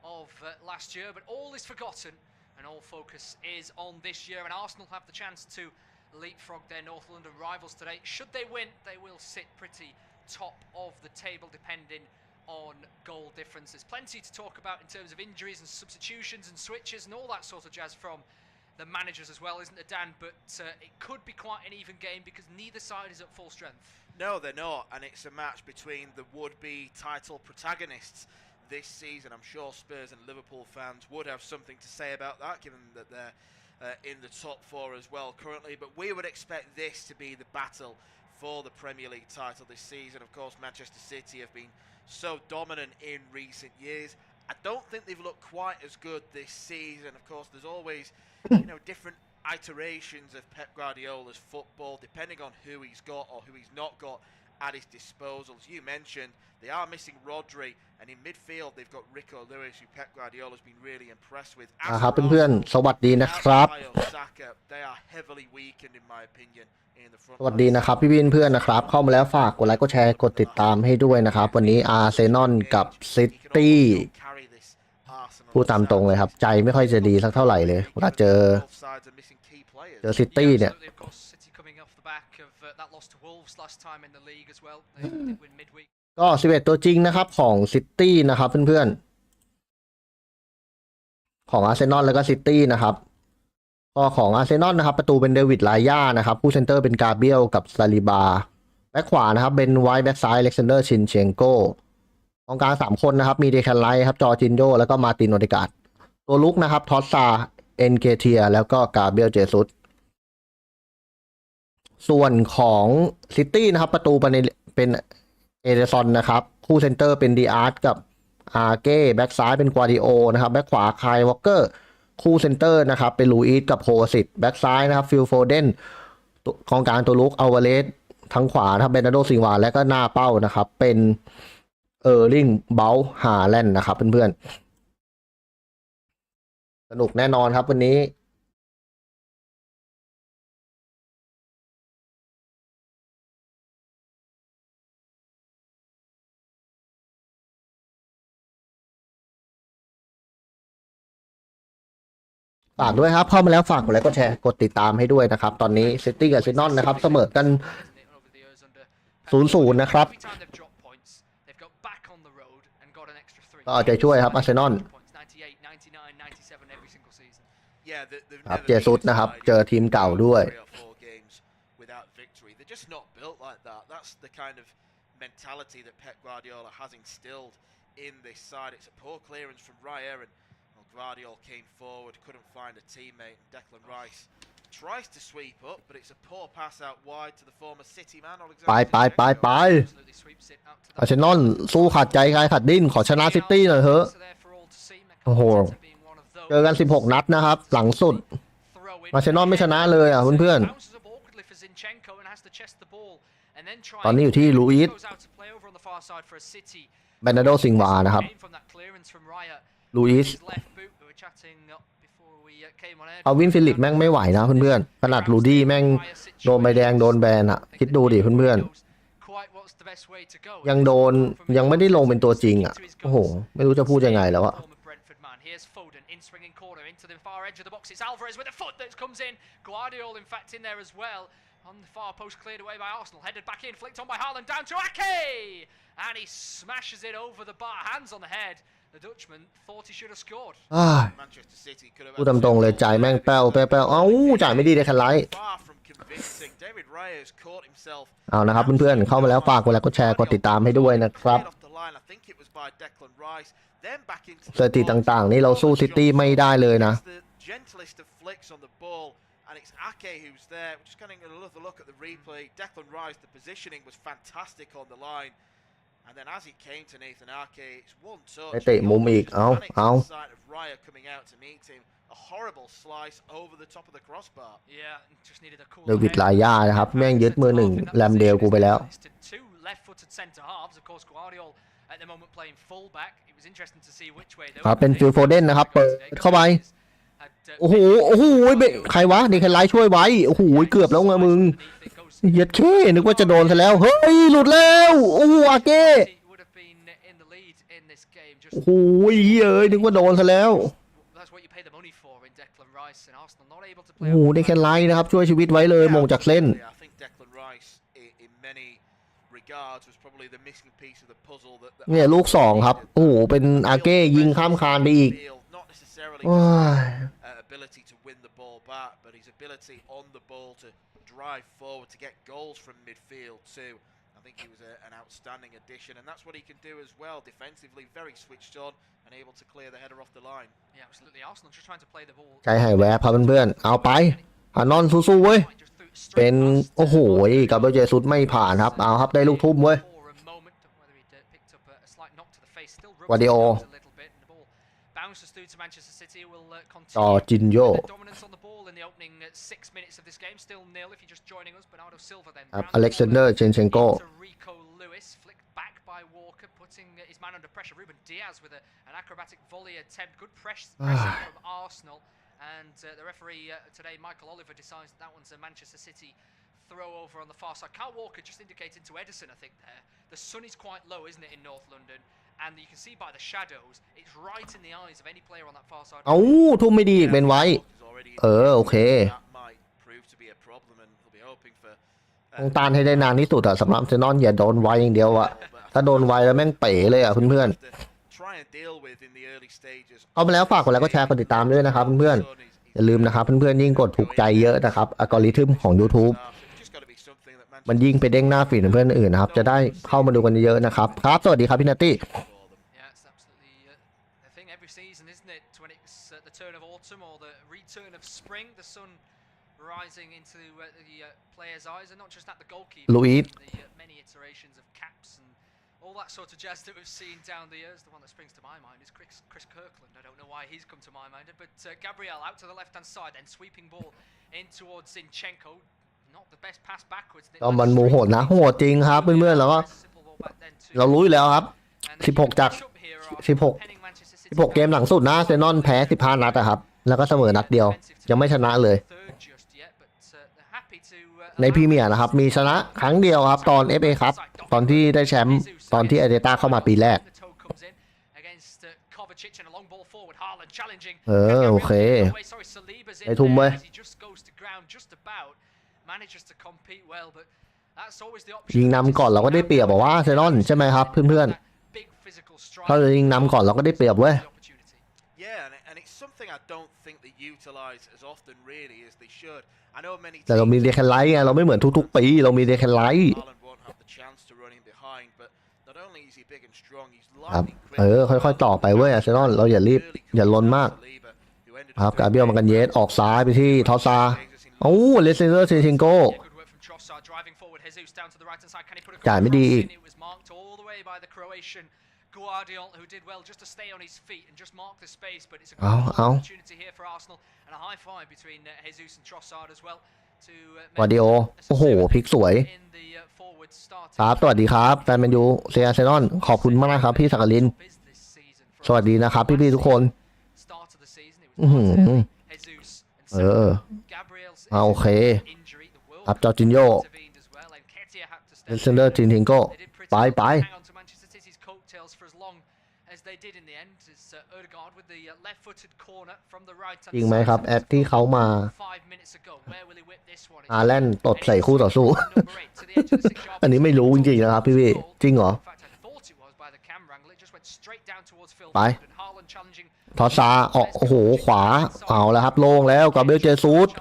of last year, but all is forgotten and all focus is on this year, and Arsenal have the chance to leapfrog their North London rivals today. Should they win, they will sit pretty top of the table depending on goal difference. There's plenty to talk about in terms of injuries and substitutions and switches and all that sort of jazz from the managers as well, isn't it, Dan? But it could be quite an even game because neither side is at full strength. No, they're not, and it's a match between the would-be title protagonists this season. I'm sure Spurs and Liverpool fans would have something to say about that, given that they're in the top four as well currently. But we would expect this to be the battle for the Premier League title this season. Of course, Manchester City have been so dominant in recent years. I don't think they've looked quite as good this season. Of course, there's always, different iterations of Pep Guardiola's football, depending on who he's got or who he's not got at his disposal. As you mentioned, they are missing Rodri, and in midfield they've got Rico Lewis, who Pep Guardiola's been really impressed with. ครับเพื่อนๆสวัสดีนะครับ They are heavily weakened in my opinion in the front. สวัสดีนะครับพี่เพื่อนๆนะครับเข้ามาแล้วฝากกดไลค์กดแชร์กดติดตามให้ด้วยนะครับวันนี้อาร์เซนอลกับซิตี้พูดตามตรงเลยครับใจไม่ค่อยจะดีสักเท่าไหร่เลยเวลาเจอซิตี้เนี่ยก็11ตัวจริงนะครับของซิตี้นะครับเพื่อนๆของอาร์เซนอลแล้วก็ซิตี้นะครับก็ของอาร์เซนอลนะครับประตูเป็นเดวิดลาย่านะครับคู่เซนเตอร์เป็นกาเบรียลกับซาลิบาแบ็คขวานะครับเป็นไวท์แบ็คซ้ายอเล็กซานเดอร์ชินเชงโกกองกลาง3คนนะครับมีเดคันไลท์ครับจอร์จินโญแล้วก็มาร์ตินโอเดการ์ดตัวลุกนะครับทอสซาเอ็นเกเทียแล้วก็กาเบรียลเจซุสส่วนของซิตี้นะครับประตูเป็นเอเดซอนนะครับคู่เซนเตอร์เป็นดีอาร์ตกับอาร์เก้แบ็กซ้ายเป็นควาดิโอนะครับแบ็กขวาไคลวอลเกอร์คู่เซนเตอร์นะครับเป็นลูอิสกับโคซิตแบ็กซ้ายนะครับฟิลโฟเดนกองกลางตัวลุกอัลวาเรสทั้งขวานะครับเบนาร์โดซิลวาและก็หน้าเป้านะครับเป็นลิงเบลฮาแลนด์นะครับเพื่อนๆสนุกแน่นอนครับวันนี้ฝากด้วยครับเข้ามาแล้วฝากกดไลค์กดแชร์กดติดตามให้ด้วยนะครับตอนนี้ซิตี้กับอาร์เซนอลนะครับเสมอกัน 0-0 นะครับก็เอาใจช่วยครับอาร์เซนอลครับเจซุสนะครับเจอทีมเก่าด้วยGuardiola came forward, couldn't find a teammate, and Declan Rice tries to sweep up, but it's a poor pass out wide to the former City man. ไปอาร์เซนอลสู้ขาดใจใครขาดดิ้นขอชนะซิตี้หน่อยเถอะโอ้โหเจอกัน16นัดนะครับหลังสุดอาร์เซนอลไม่ชนะเลยอ่ะเพื่อนๆตอนนี้อยู่ที่ลูอิสเบนาร์โดซิลวานะครับลูอิสเอาวินฟิลิปแม่งไม่ไหวนะเพื่อนๆขนาดลูดี้แม่งโดนใบแดงโดนแบนอะคิดดูดิเพื่อนๆยังไม่ได้ลงเป็นตัวจริงอะโอ้โหไม่รู้จะพูดยังไงแล้วอะOn the far post, cleared away by Arsenal, headed back in, flicked on by Haaland, down to Ake! And he smashes it over the bar, hands on the head. The Dutchman thought he should have scored. พูดตรงๆเลยจ่ายแม่งแป้วเอ้าจ่ายไม่ดีเลยคันไลท์เอานะครับเพื่อนๆเข้ามาแล้วฝากกดไลค์กดแชร์กดติดตามให้ด้วยนะครับสถิติต่างๆนี่เราสู้ซิตี้ไม่ได้เลยนะAnd it's Ake who's there. We're just getting another look at the replay. Declan Rice, the positioning was fantastic on the line. And then as it came to Nathan Ake, it's one touch. เตะมุมอีกเอาcoming out to meet him. A horrible slice over the top of the crossbar. Yeah, just needed a cool. เดวิดลาย่านะครับแม่งยึดมือหนึ่งแรมเดลกูไปแล้ว Two left-footed centre halves. Of course, Guardiola at the moment playing fullback. It was interesting to see which way they were. เป็นฟิลโฟเดนนะครับเปิดเข้าไปโอ้โหใครวะนี่ใครไล่ช่วยไว้โอ้โหเกือบแล้วไงมึงเย็ดเค้นึกว่าจะโดนซะแล้วเฮ้ยหลุดแล้วโอ้โหอาเก้ โอ้โหเอ้ยนึกว่าโดนซะแล้วโอ้โหได้แค่ไลน์นะครับช่วยชีวิตไว้เลยมงจากเส้นเนี่ยลูก2ครับโอ้โหเป็นอาเก้ยิงข้ามคานไปอีกability to win the ball back, but his ability on the ball to drive forward to get goals from midfield too. I think he was an outstanding addition, and that's what he can do as well. Defensively, very switched on and able to clear the header off the line. Yeah, absolutely. Arsenal just trying to play the ball. ใจหายแวบครับเพื่อนๆเอาไปฮานอนสู้ๆเว้ยเป็นโอ้โหกับเบลเจซุสไม่ผ่านครับเอาครับได้ลูกทุ่มเว้ยวาดิโอจอจินโยครับอเล็กซานเดอร์เชนเชนโกputting his man under pressure. Ruben Diaz with an acrobatic volley attempt. Good pressing from Arsenal. And the referee today, Michael Oliver, decides that one's a Manchester City throw over on the far side. Kyle Walker just indicating to Edison, I think, there. The sun is quite low, isn't it, in North London? And you can see by the shadows, it's right in the eyes of any player on that far side. เอ้าทุ่มไม่ดีอีกเป็นไว้โอเคต้องตานให้ได้นานที่สุดอะสำหรับเซนอนอย่าโดนไวอย่างเดียวอะถ้าโดนไวแล้วแม่งเป๋เลยอะเพื่อนๆเข้ามาแล้วฝากกดไลค์กดแชร์กดติดตามด้วยนะครับเพื่อนๆอย่าลืมนะครับเพื่อนๆยิ่งกดถูกใจเยอะนะครับอัลกอริทึมของ YouTube มันยิ่งไปเด้งหน้าฟีดเพื่อนอื่นนะครับจะได้เข้ามาดูกันเยอะนะครับครับสวัสดีครับพี่นัตตี้rising into the players' eyes, and not just that, the goalkeeper. Luis. The many iterations of caps and all that sort of jazz that we've seen down the years. The one that springs to my mind is Chris Kirkland. I don't know why he's come to my mind, but Gabriel out to the left-hand side, then sweeping ball in towards Zinchenko. Not the best pass backwards. ก็มันโมโหนะโหดจริงครับเพื่อนๆแล้วก็เรารู้อยู่แล้วครับ16จาก16เกมหลังสุดนะเซนอนแพ้15นัดอะครับแล้วก็เสมอนัดเดียวยังไม่ชนะเลยในพรีเมียร์นะครับมีชนะครั้งเดียวครับตอน FA ครับตอนที่ได้แชมป์ตอนที่อาร์เตต้าเข้ามาปีแรกโอเคไอ้ทุ่มเว้ยยิงนำก่อนเราก็ได้เปรียบบอกว่าเซนอนใช่ไหมครับเพื่อนๆถ้ายิงนำก่อนเราก็ได้เปรียบเว้ยแต่เรามีเดคไลท์ไงเราไม่เหมือนทุกๆปีเรามีเดคไลท์ครับค่อยๆต่อไปเว้ยอาร์เซนอลเราอย่ารีบอย่าลนมากครับกาเบียลมากันเยสออกซ้ายไปที่ทอซาโอ้เลสเซอร์เซชิงโกจ่ายไม่ดีอีกGuardiol, who did well just to stay on his feet and just mark the space, but it's a good opportunity here for Arsenal and a high five between Jesus and Trossard as well. To Guardiol โอ้โหพลิกสวยครับสวัสดีครับแฟนแมนยูเซียเซนอนขอบคุณมากนะครับพี่สักลินสวัสดีนะครับพี่ๆทุกคนโอเคครับจอร์จินโญ่เลสเซนเดอร์จินทิงโก้ไปจริงไหมครับแอดที่เขามาอาแลนตดใส่คู่ต่อสู้ อันนี้ไม่รู้จริงๆนะครับพี่จริงเหรอไปทอซาออกโอ้โหขวาเอาแล้วครับโล่งแล้วกาเบรียลเจซูส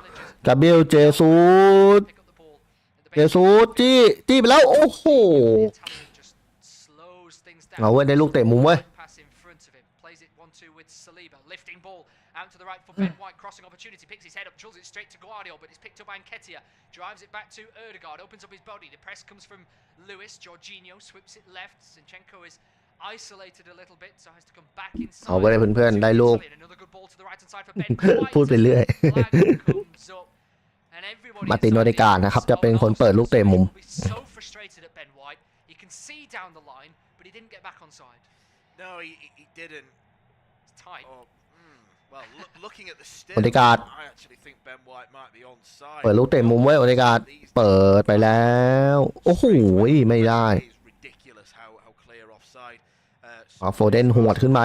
จี้ไปแล้วโอ้โหเอาเว้ยได้ลูกเตะมุมเว้ยout to the right for Ben White, crossing opportunity, picks his head up, drills it straight to Guardiola, but it's picked up by Nketiah, drives it back to Ødegaard, opens up his body, the press comes from Lewis, Jorginho sweeps it left, Zinchenko is isolated a little bit, so has to come back inside. เอาไว้เพื่อนๆได้ลูก พูดไปเรื่อย มาตินโอเดการ์นะครับจะเป็นคนเปิดลูกเตะมุมโอเดการ์ดเปิดลูกเตะมุมไว้โอเดการ์ดเปิดไปแล้วโอ้โหไม่ได้ โฟเดนหัวดขึ้นไป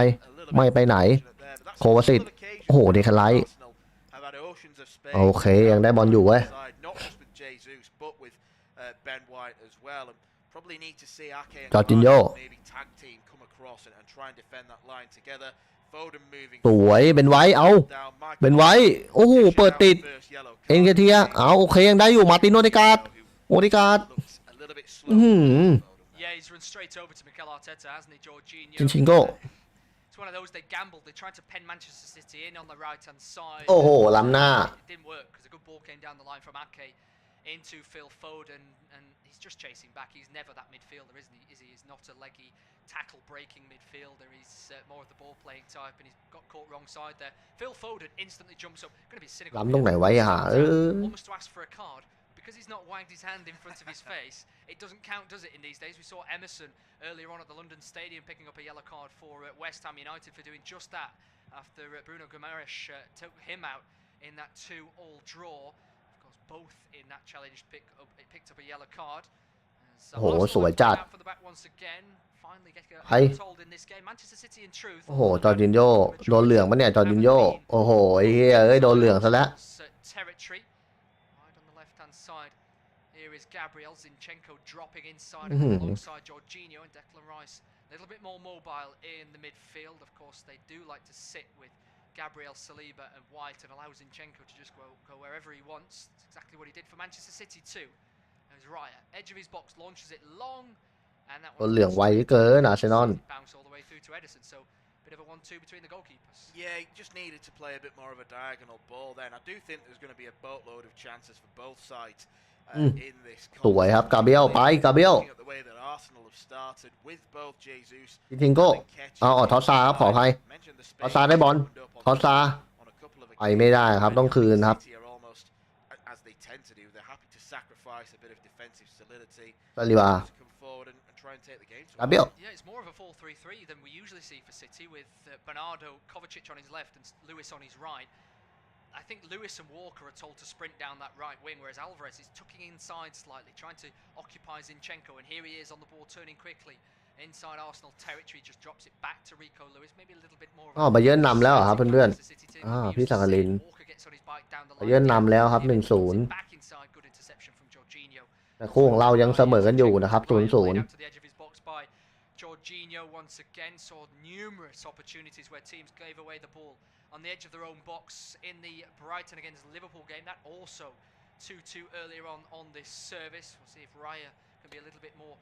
ไม่ไปไหนโควาสิตโอ้โหเดคไลท์โอเคยังได้บอลอยู่เว้ยจอร์จินโญ่สวยเป็นไว้เอาเป็นไว้โอ้โหเปิดติดเอ็นเกเทียเอาโอเคยังได้อยู่มาร์ตินโอเดกาดจินชิงโก้It's one of those they gambled. They tried to pen Manchester City in on the right-hand side. โอ้โหล้ำหน้า It didn't work because a good ball came down the line from Ake into Phil Foden, and he's just chasing back. He's never that midfielder, isn't he? He's not a leggy tackle-breaking midfielder. He's more of the ball-playing type, and he's got caught wrong side there. Phil Foden instantly jumps up. Going to be cynical. ล้ำตรงไหนไว้อ่ะAlmost to ask for a card.Because he's not wagged his hand in front of his face, it doesn't count, does it, in these days? We saw Emerson earlier on at the London Stadium picking up a yellow card for West Ham United for doing just that after Bruno Guimaraes took him out in that 2-2 draw. Of course, both in that challenge picked up a yellow card. โอ้โหสวยจัดไอ้โอ้โหจอร์จินโญ่โดนเหลืองปะเนี่ยจอร์จินโญ่โอ้โหไอ้เหี้ยเอ้ยโดนเหลืองซะแล้วHere is Gabriel Zinchenko dropping inside alongside Jorginho and Declan Rice. A little bit more mobile in the midfield. Of course, they do like to sit with Gabriel Saliba and White and allow Zinchenko to just go wherever he wants. That's exactly what he did for Manchester City too. There's Raya, edge of his box, launches it long, and that one เหลืองไวเกินอาร์เซนอล bounce all the way through to Edison. So bit of a 1-2 between the goalkeepers. Yeah, he just needed to play a bit more of a diagonal ball then. I do think there's going to be a boatload of chances for both sides. สวยครับกาเบรียลไปกาเบรียลจิงโก้เอาทอสซาครับขออภัยทอสซาได้บอลทอสซาไปไม่ได้ครับต้องคืนครับซาลิบากาเบรียล Yeah, it's more of a 4-3-3 than we usually see for City with Bernardo Kovacic on his left and Lewis on his right.I think Lewis and Walker are told to sprint down that right wing, whereas Alvarez is tucking inside slightly, trying to occupy Zinchenko, and here he is on the ball, turning quickly inside Arsenal territory, just drops it back to Rico Lewis, maybe a little bit more. บาเยิร์นนำแล้วครับเพื่อนๆพี่สังกลินบาเยิร์นนำแล้วครับ 1-0 แต่คู่ของเรายังเสมอกันอยู่นะครับ 0-0Jorginho once again saw numerous opportunities where teams gave away the ball on the edge of their own box in the Brighton against Liverpool game. That also 2-2 earlier on this service. We'll see if Raya can be a little bit more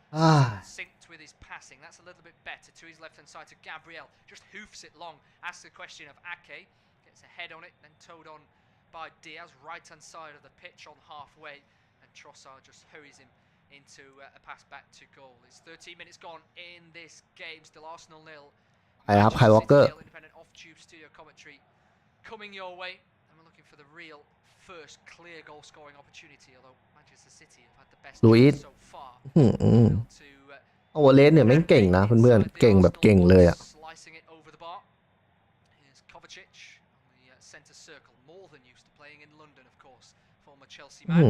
synced with his passing. That's a little bit better to his left hand side to Gabriel. Just hoofs it long. Asks the question of Ake. Gets a head on it, then towed on by Diaz. Right hand side of the pitch on halfway. And Trossard just hurries him into a pass back to goal. It's 13 minutes gone in this game. Still Arsenal 0. ไปครับไควอลเกอร์ Independent off-tube studio commentary coming your way, and we're looking for the real first clear goal-scoring opportunity. Although Manchester City have had the best so far. โอเวอร์เลสเนี่ยแม่งเก่งนะเพื่อนๆเก่งแบบเก่งเลยอ่ะ Slicing it over the bar. Here's Kovacic on the centre circle, more than used to playing in London, of course. Former Chelsea man.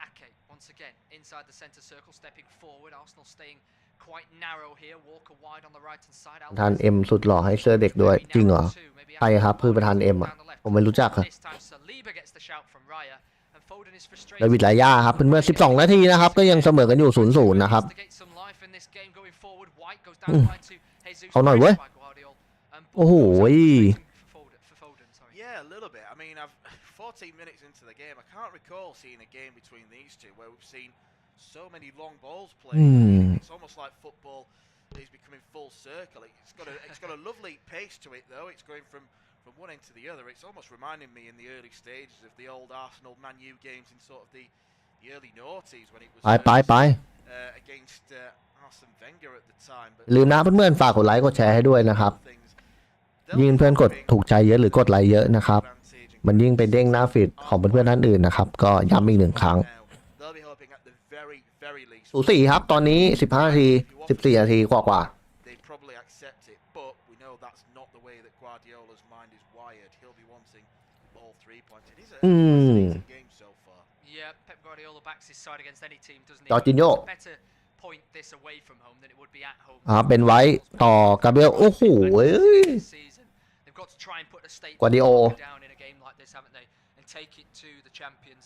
Ake once again inside the centre circle, stepping forward. Arsenal staying.Quite narrow here. Walker wide on the right hand side. ประธานเอ็มสุดหล่อให้เสื้อเด็กด้วยจริงเหรอใครครับคือประธานเอ็มอ่ะผมไม่รู้จักครับเดวิดลาย่าครับเมื่อ12 นาทีนะครับก็ยังเสมอกันอยู่ 0-0 นะครับเอาหน่อยเว้ยโอ้โห14 minutes into the game, I can't recall seeing a game between these two where we've seen so many long balls played. It's almost like football is becoming full circle. It's got a lovely pace to it though. It's going from one end to the other. It's almost reminding me in the early stages of the old Arsenal Man U games in sort of the early noughties when it was against Arsene Wenger at the time. ลืมนะเพื่อนๆฝากกดไลค์กดแชร์ให้ด้วยนะครับยิ่งเพื่อนกดถูกใจเยอะหรือกดไลค์เยอะนะครับมันยิ่งไปเด้งหน้าฟีดของเพื่อนๆท่านอื่นนะครับก็ย้ำอีก1 ครั้งสูสีครับตอนนี้15 นาที14 นาทีกว่าจอร์จินโญ่ point this away from home than it would be at home. เป็นไว้ต่อกาเบรียลโอ้โห They've got to try and put a statement down in a game like this, haven't they? And take it to the champions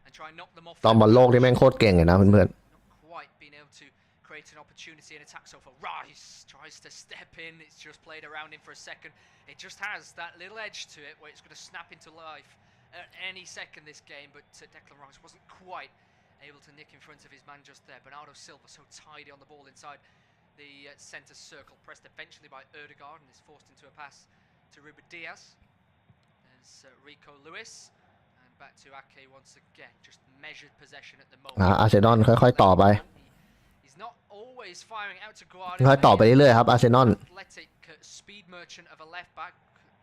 and try and knock them off. ตอนบอลโลกที่แม่งโคตรเก่งเลยนะเพื่อน Not quite been able to create an opportunity and attack so far. Rice tries to step in. It's just played around him for a second. It just has that little edge to it where it's going to snap into life at any second this game. But Declan Rice wasn't quite able to nick in front of his man just there. Bernardo Silva so tidy on the ball inside the centre circle, pressed eventually by Ødegaard and is forced into a pass to Ruben Diaz. There's Rico Lewis and back to Ake once again. Just measured possession at the moment. อาร์เซนอลค่อยๆต่อไป He's not always firing out to ค่อยๆต่อไปเรื่อยๆครับอาร์เซนอล Athletic speed merchant of a left back.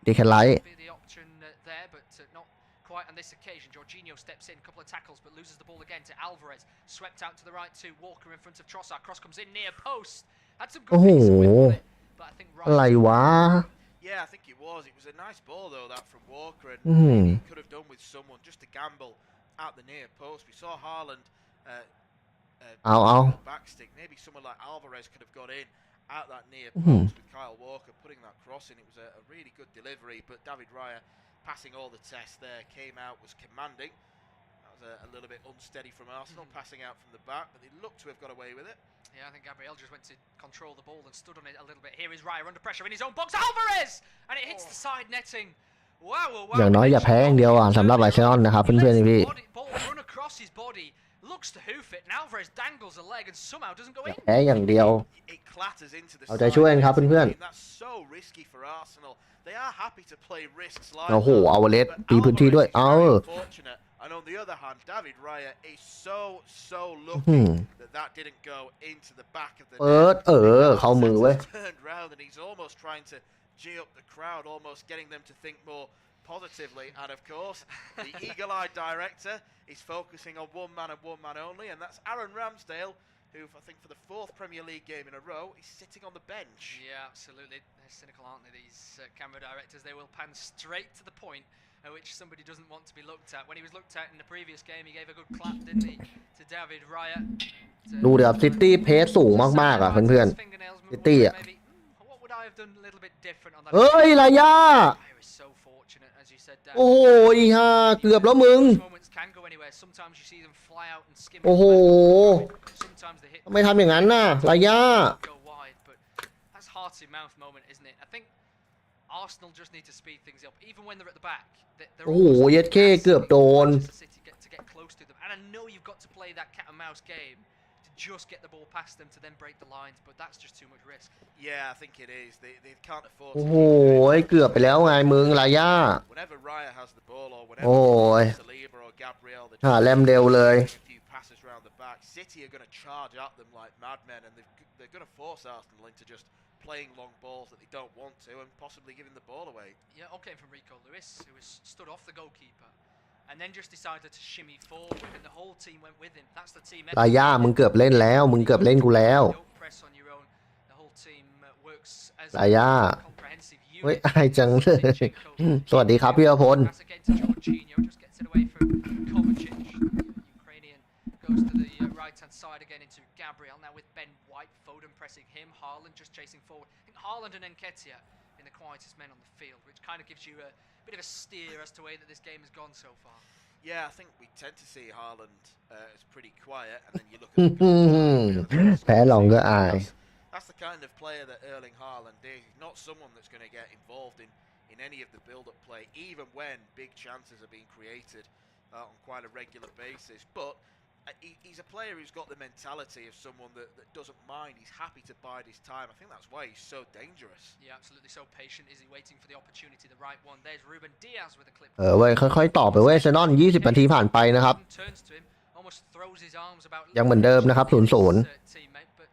ดีแคนไลท์ Be the option there, but not quite on this occasion. Jorginho steps in, a couple of tackles, but loses the ball again to Alvarez. Swept out to the right to Walker in front of Trossard. Cross comes in near post. Had some good pace with it, but I think อะไรวะ Yeah, I think it was. It was a nice ball though, that from Walker, and he could have done with someone just to gamble at the near post. We saw Haaland back stick. Maybe someone like Alvarez could have got in at that near post with Kyle Walker putting that cross in. It was a really good delivery, but David Raya passing all the tests there, came out, was commanding. That was a little bit unsteady from Arsenal, passing out from the back, but they looked to have got away with it. Yeah, I think Gabriel just went to control the ball and stood on it a little bit. Here is Raya under pressure in his own box. Alvarez! And it hits the side netting. Wow, wow. อย่างน้อยอย่าแพ้อย่างเดียวสำหรับอาร์เซนอลนะครับเพื่อนๆพี่ Ball run across his body. Looks to hoof it. And Alvarez dangles a leg and somehow doesn't go in. แพ้อย่างเดียว It clatters into the เอาใจช่วยกันครับเพื่อน That's so risky for Arsenal. They are happy to play risks like ๆโอ้โหเอาเลสตีพื้นที่ด้วยfortunate. And on the other hand, David Raya is so lucky that didn't go into the back of the net. เข้ามือเว้ย Turned round and he's almost trying to gee up the crowd, almost getting them to think more positively. And of course, the eagle-eyed director is focusing on one man and one man only, and that's Aaron Ramsdale, who I think for the 4th Premier League game in a row is sitting on the bench. Yeah, absolutely. They're cynical, aren't they, these camera directors? They will pan straight to the point at which somebody doesn't want to be looked at. When he was looked at in the previous game, he gave a good clap, didn't he, to David Raya. ดูเดี๋ยวซิตี้เพสสูงมากๆเพื่อนๆซิตี้What would I have done a little bit different on that? เฮ้ยลายา I was so fortunate, as you said. โอ้โหเกือบแล้วมึง Moments can go anywhere. Sometimes you see them fly out and skim. โอ้โห Sometimes they hit. ทำไมทำอย่างนั้นน่ะลายา Go wide, but that's heart in mouth moment, isn't it? I think Arsenal just need to speed things up, even when they're at the back. โอ้โหเย็ดเข้เกือบโดน To get close to them, and I know you've got to play that cat and mouse game to just get the ball past them to then break the lines, but that's just too much risk. Yeah, I think it is. They can't afford. โอ้โหเกือบไปแล้วไงมึงลายา Whenever Raya has the ball or โอ้ย Saliba or Gabriel, หาแลมเร็วเลย a few passes around the back. City are going to charge at them like madmen, and they're going to force Arsenal into just playing long balls that they don't want to, and possibly giving the ball away. Yeah, okay, from Rico Lewis, who was stood off the goalkeeper, and then just decided to shimmy forward, and the whole team went with him. That's the team. ลายามึงเกือบเล่นแล้วมึงเกือบเล่นกูแล้ว Don't press on your own. The whole team works as ลายา a comprehensive เฮ้ย unit. อายจังเลยสวัสดีครับพี่อภพล Pass again to Jorginho, just gets it away from Kovacic. Ukrainian goes to the right-hand side again into Gabriel. Now with Ben White, Foden pressing him, Haaland just chasing forward. I think Haaland and Nketiah in the quietest men on the field, which kind of gives you a bit of a steer as to the way that this game has gone so far. Yeah, I think we tend to see Haaland as pretty quiet, and then you look at แพ้ลองก็อาย That's the kind of player that Erling Haaland is. He's not someone that's going to get involved in any of the build-up play, even when big chances are being created on quite a regular basis. But he's a player who's got the mentality of someone that doesn't mind. He's happy to bide his time. I think that's why he's so dangerous. Yeah, absolutely. So patient is he, waiting for the opportunity, the right one. There's Ruben Diaz with a clip. เว้ยค่อยๆต่อไปเว้ยเซนอน20 นาทีผ่านไปนะครับ Turns to him, almost throws his arms about. ยังเหมือนเดิมนะครับ 0-0 teammate, but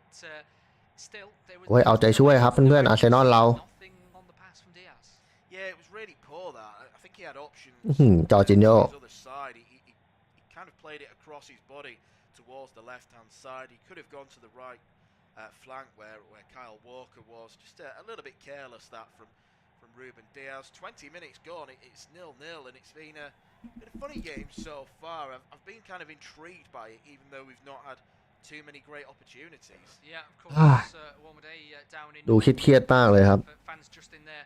still there was เว้ยเอาใจช่วยครับเพื่อนๆอาร์เซนอลเรา nothing on the pass from Diaz. Yeah, it was really poor that. I think he had options. จอร์จินโญ่ His other side, he kind of played it across his body towards the left-hand side. He could have gone to the right flank where Kyle Walker was. Just a little bit careless that from Ruben Diaz. 20 minutes gone, it's 0-0, and it's been a funny game so far. I've been kind of intrigued by it, even though we've not had too many great opportunities. Yeah, of course. One day down in ดูเครียดๆมากเลยครับ fans just in their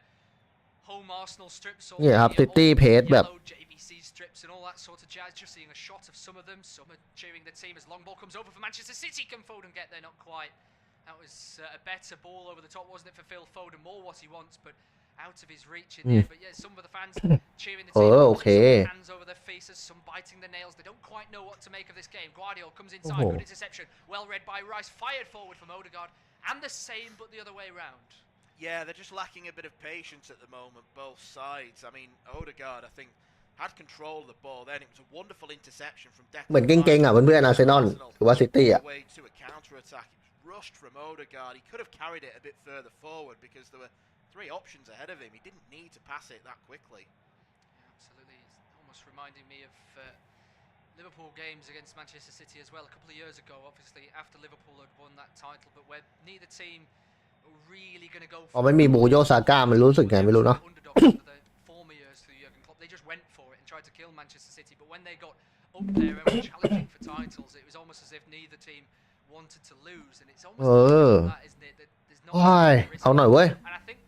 home Arsenal strips. เนี่ยครับซิตี้เพจแบบ JVC strips and all that sort of jazz. Just seeing a shot of some of them. Some are cheering the team as long ball comes over for Manchester City. Can Foden get there? Not quite. That was a better ball over the top, wasn't it, for Phil Foden? More what he wants, but out of his reach in the end. But yeah, some of the fans cheering the team. Some hands over their faces, some biting their nails. They don't quite know what to make of this game. Guardiola comes inside, good interception, well read by Rice, fired forward from Odegaard, and the same, but the other way round. Yeah, they're just lacking a bit of patience at the moment, both sides. I mean, Odegaard, I think, had control of the ball then. It was a wonderful interception from Declan. เหมือนเก่งๆอ่ะเพื่อนๆอาร์เซนอลหรือว่าซิตี้อ่ะ Way to a counter attack. It was rushed from Odegaard. He could have carried it a bit further forward because there were 3 options ahead of him. He didn't need to pass it that quickly. Yeah, absolutely. It's almost reminding me of Liverpool games against Manchester City as well a couple of years ago, obviously after Liverpool had won that title, but where neither team were really going to go พอไม่มีบูโยซาก้ามันรู้สึกไงไม่รู้เนาะ former years through Jurgen Klopp, they just went for it and tried to kill Manchester City, but when they got up there and were challenging for titles, it was almost as if neither team wanted to lose, and it's almost like that, isn't it? That there's not เอาหน่อยเว้ย and I think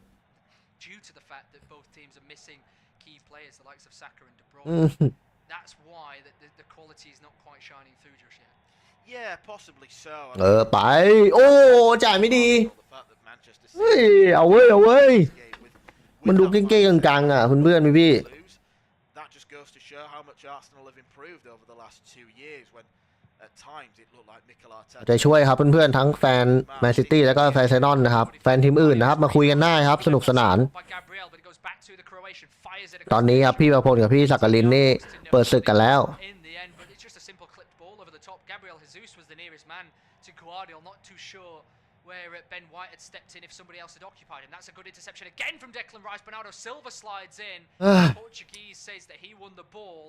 due to the fact that both teams are missing key players, the likes of Saka and De Bruyne, that's why the quality is not quite shining through just yet. Yeah, possibly so. ไปโอ้จ่ายไม่ดีเฮ้ยเอาเว้ยเอาเว้ยมันดูเก้งๆกังๆอ่ะเพื่อนๆพี่ That just goes to show how much Arsenal have improved over the last 2 years when at times it looked like Mikel Arteta จะช่วยครับเพื่อนๆทั้งแฟนแมนซิตี้แล้วก็แฟนอาร์เซนอลนะครับแฟนทีมอื่นนะครับมาคุยกันได้ครับสนุกสนานตอนนี้ครับพี่ประพลกับพี่ศักดิ์ลินนี่เปิดศึกกันแล้ว Gabriel Jesus was the nearest man to Guardiola, not too sure where Ben White had stepped in if somebody else had occupied him. That's a good interception again from Declan Rice. Bernardo Silva slides in. Portuguese says that he won the ball.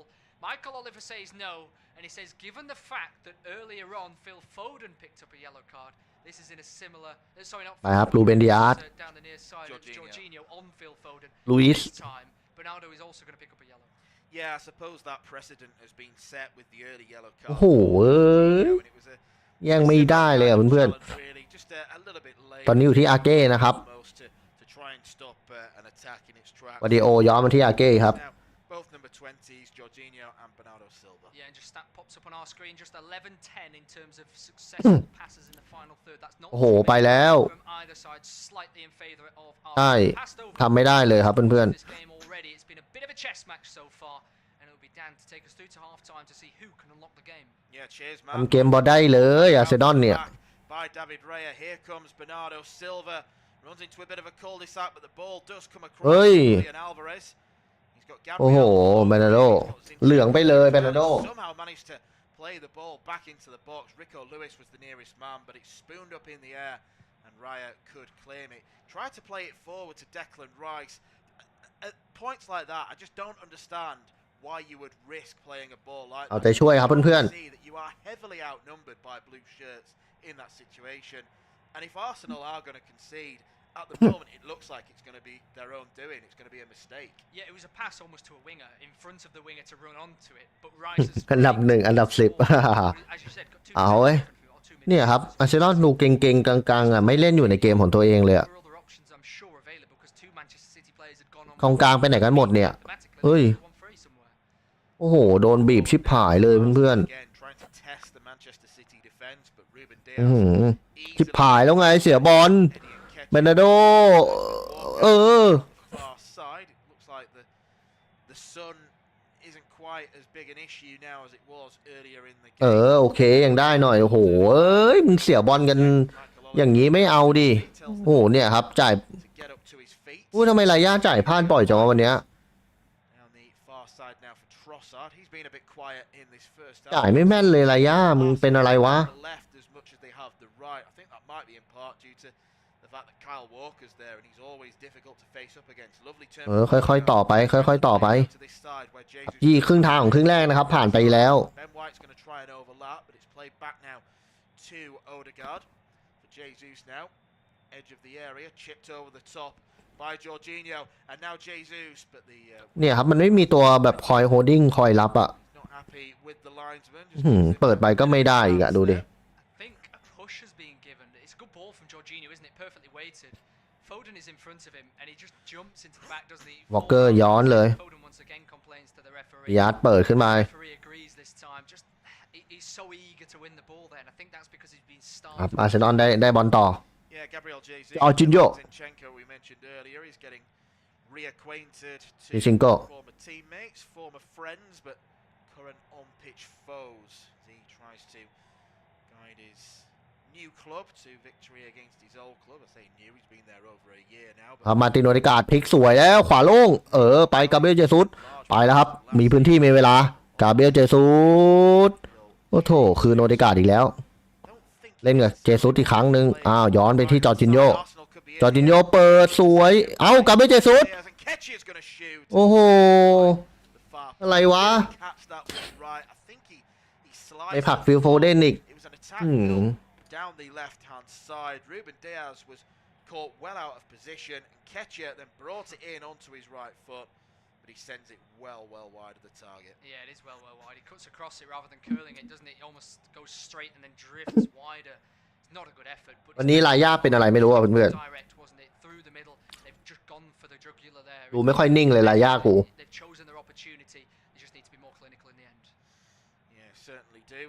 Michael Oliver says no, and he says given the fact that earlier on Phil Foden picked up a yellow card, this is in a similar. Sorry, not Foden. Ruben Dias down the near side. Jorginho on Phil Foden. Luis. This time, Bernardo is also going to pick up a yellow. Yeah, I suppose that precedent has been set with the early yellow card. โอ้โหแย่งไม่ได้เลยอ่ะเพื่อนๆตอนนี้อยู่ที่อาเก้นะครับวาดิโอย้อนมาที่อาเก้ครับ Both number 20s, Jorginho and Bernardo Silva. Yeah, and just that pops up on our screen, just 11-10 in terms of successful passes in the final third. That's not โอ้โหไปแล้ว from either side, slightly in favor of ใช่ Arsenal. ทำไม่ได้เลยครับเพื่อน This game already, it's been a bit of a chess match so far, and it'll be Dan to take us through to half time to see who can unlock the game. Yeah, cheers, ๆ man. ทำเกมบอลได้เลยอาร์เซนอลเนี่ย By David Raya, here comes Bernardo Silva, runs into a bit of a cul-de-sac, but the ball does come across. เฮ้ย And Alvarez. โอ้โหเบนาโดเหลืองไปเลยเบนาโด Somehow managed to play the ball back into the box. Rico Lewis was the nearest man, but it spooned up in the air, and Raya could claim it. Tried to play it forward to Declan Rice. At points like that, I just don't understand why you would risk playing a ball like that. เอาใจช่วยครับเพื่อน See that you are heavily outnumbered by blue shirts in that situation, and if Arsenal are going to concede. At the moment, it looks like it's going to be their own doing. It's going to be a mistake. Yeah, it was a pass almost to a winger, in front of the winger to run onto it, but Rice has ๆอันดับ1อันดับ10 as you said, got 2 เอาเว้ยเนี่ยครับอาร์เซนอลดูเก่งๆกลางๆอ่ะไม่เล่นอยู่ในเกมของตัวเองเลยอ่ะกองกลางไปไหนกันหมดเนี่ยเฮ้ยโอ้โหโดนบีบชิบหายเลยเพื่อนๆชิบหายแล้วไงเสียบอลเบนาโดโอเคยังได้หน่อยโอ้โหเอ้ยมึงเสียบอลกันอย่างนี้ไม่เอาดิโอ้โหเนี่ยครับจ่ายทำไมไรย่าจ่ายพลาดบ่อยจังวะวันเนี้ยจ่ายไม่แม่นเลยไรย่ามึงเป็นอะไรวะค่อยๆต่อไปค่อยๆต่อไปยี่ครึ่งทางของครึ่งแรกนะครับผ่านไปแล้วเนี่ยครับมันไม่มีตัวแบบคอยโฮดดิ้งคอยรับอ่ะเปิดไปก็ไม่ได้อีกอะดูดิ push is being given. It's a good ball from Jorginho, isn't it? Perfectly weighted. Foden is in front of him, and he just jumps into the back, doesn't he? Walker ย้อนเลย Foden once again complains to the referee. ดิอาร์ตเปิดขึ้นมา The referee agrees this time. Just he's so eager to win the ball there, and I think that's because he's been ครับ starved. อาร์เซนอลได้บอลต่อ Yeah, Gabriel Jesus. Jorginho. Zinchenko, we mentioned earlier, he's getting reacquainted to Zinchenko. former teammates, former friends, but current on-pitch foes. He tries to guide his new club to victory against his old club. I say new, he's been there over a year now. ครับมาร์ติน โอเดการ์ดพลิกสวยแล้วขวาโล่งไปกาเบรียลเจซุสไปแล้วครับมีพื้นที่มีเวลากาเบรียลเจซุสโอ้โถคือโอเดการ์ดอีกแล้วเล่นกับเจซุสอีกครั้งหนึ่งย้อนไปที่จอร์จินโญ่เปิดสวยกาเบรียลเจซุสโอ้โหอะไรวะไม่ผลักฟิลโฟเดนอีกdown the left-hand side. Ruben Diaz was caught well out of position, and Ketcher then brought it in onto his right foot, but he sends it well wide of the target. Yeah, it is well wide. He cuts across it rather than curling it, doesn't it? He almost goes straight and then drifts wider. It's not a good effort. But วันนี้ลายาเป็นอะไรไม่รู้เพื่อน direct, wasn't it? Through the middle. They've just gone for the jugular there. ดูไม่ค่อยนิ่งเลยลายากู They've chosen their opportunity. They just need to be more clinical in the end. Yeah, certainly do.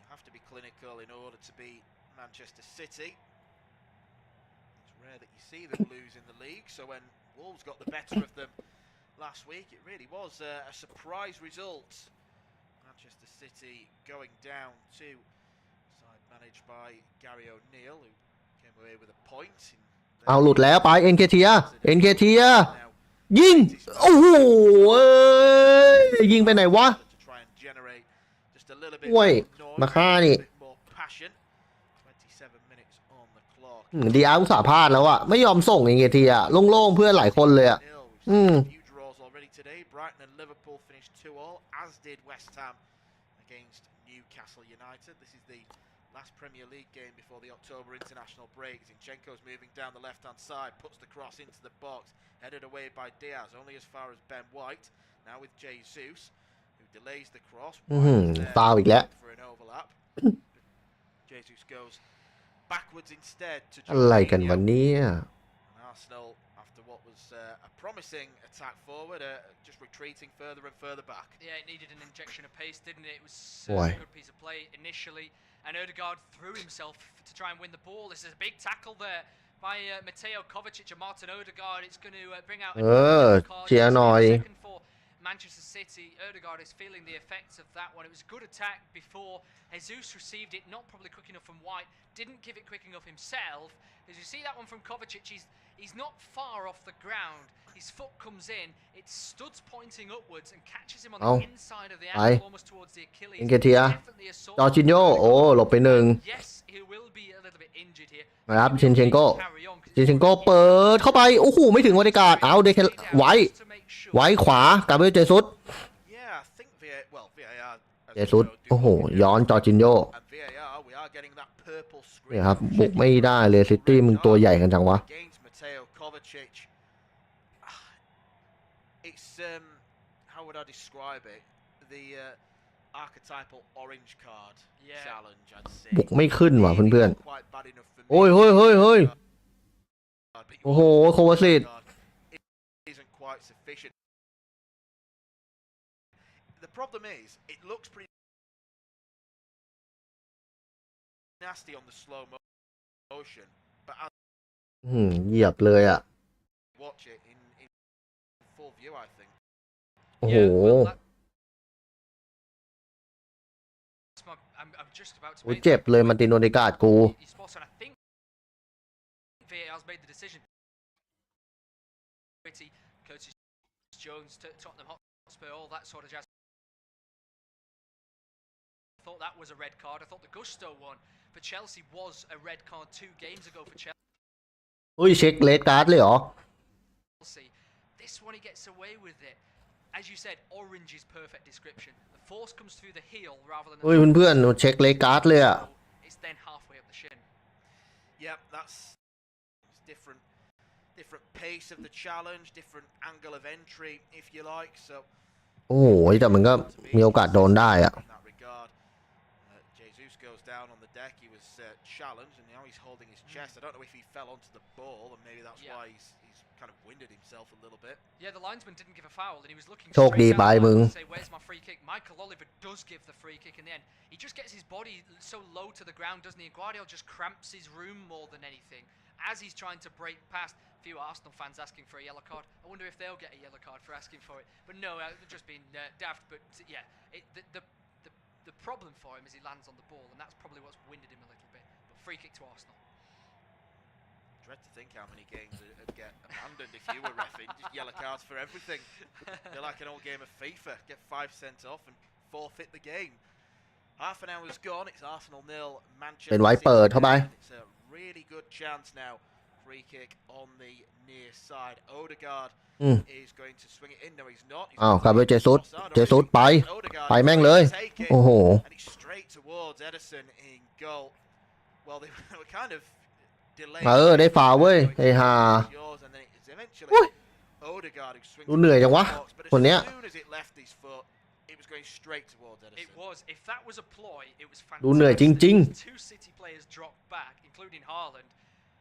You have to be clinical in order to beat Manchester City. It's rare that you see them lose in the league, so when Wolves got the better of them last week, it really was a surprise result. Manchester City going down to side managed by Gary O'Neill, who came away with a point. หลุดแล้วไปเอ็นเคเทียยิงโอ้โหยิงไปไหนวะโว้ยมาฆ่านี่ดีอาร์อุตส่าห์พลาดแล้วอะไม่ยอมส่งเอ็นเคเทียโล่งๆเพื่อนหลายคนเลยอะBrighton and Liverpool finished 2-2, as did West Ham against Newcastle United. This is the last Premier League game before the October international break. Zinchenko's moving down the left-hand side, puts the cross into the box, headed away by Diaz, only as far as Ben White. Now with Jesus, who delays the cross. Foulอีกแล้ว for an overlap. Jesus goes backwards instead to อะไรกันวันนี้ Arsenal, after what was a promising attack forward, just retreating further and further back. Yeah, it needed an injection of pace, didn't it? It was a good piece of play initially, and Ødegaard threw himself to try and win the ball. This is a big tackle there by Mateo Kovacic and Martin Ødegaard. It's going to bring outเชียร์หน่อย for Manchester City. Ødegaard is feeling the effects of that one. It was a good attack before. Jesus received it, not probably quick enough from White. Didn't give it quick enough himself. As you see that one from Kovacic, he's not far off the ground. His foot comes in, it studs pointing upwards and catches him on the inside of the ankle, almost towards the Achilles. จอร์จินโญ่หลบไปหนึ่ง Yes, he will be a little bit injured here. นะครับชินเชนโก้เปิดเข้าไปโอ้โหไม่ถึงบริการเดคไว้ขวากาเบรียลเจซุสโอ้โหย้อนจอร์จินโญ่เนี่ยครับบุกไม่ได้เลยซิตี้มึงตัวใหญ่กันจังวะIt's how would I describe it? The archetypal orange card challenge, I'd say. บุกไม่ขึ้นว่ะเพื่อนๆโอ้ยโอ้โหโควาซิต isn't quite sufficient. The problem is, it looks pretty nasty on the slow motion, but as เหยียบเลยอ่ะ watch it in full view, I think. โอ้โหเจ็บเลยมันตินโอเดการ์ดกู VAR's made the decision. Curtis Jones, Tottenham Hotspur, all that sort of jazz. I thought that was a red card. I thought the Gusto one for Chelsea was a red card 2 games ago for Chelsea. อุ้ยเช็คเลดการ์ดเลยเหรอ This one he gets away with it. As you said, orange is perfect description. The force comes through the heel rather than. เฮ้ยเพื่อนๆเช็คเลดการ์ดเลยอ่ะ It's then halfway up the shin. Yep, that's different pace of the challenge, different angle of entry, if you like. So. โอ้โหแต่มันก็มีโอกาสโดนได้อ่ะ Jesus goes down on the deck. He was challenged, and now he's holding his chest. I don't know if he fell onto the ball, and maybe that's why he's kind of winded himself a little bit. Yeah, the linesman didn't give a foul, and he was looking โชคดี straight ไป down มึง to say, "Where's my free kick?" Michael Oliver does give the free kick in the end. He just gets his body so low to the ground, doesn't he? And Guardiola just cramps his room more than anything as he's trying to break past. A few Arsenal fans asking for a yellow card. I wonder if they'll get a yellow card for asking for it. But no, they're just being daft. But yeah, the problem for him is he lands on the ball, and that's probably what's winded him a little bit. But free kick to Arsenal. Dread to think how many games would get abandoned if you were reffing. Just yellow cards for everything. You're like an old game of FIFA. Get 5 sent off and forfeit the game. Half an hour's gone. It's Arsenal 0, Manchester เป็นไว้เปิดเข้าไป It's a really good chance now. Free kick on the near side. Odegaard is going to swing it in. No, he's not. อ้าวกลับไปเจสุสไปแม่งเลย โอ้โห And it's straight towards Ederson in goal. Well, they were kind of delayed. ได้ฟาวล์เว้ยไอ้ห่า And then it's eventually Odegaard who swings ดูเหนื่อยจังวะ but คนเนี้ย as soon as it left his foot, it was going straight towards Ederson. It was. If that was a ploy, it was fantastic. ดูเหนื่อยจริง Two City players dropped back, including Haaland.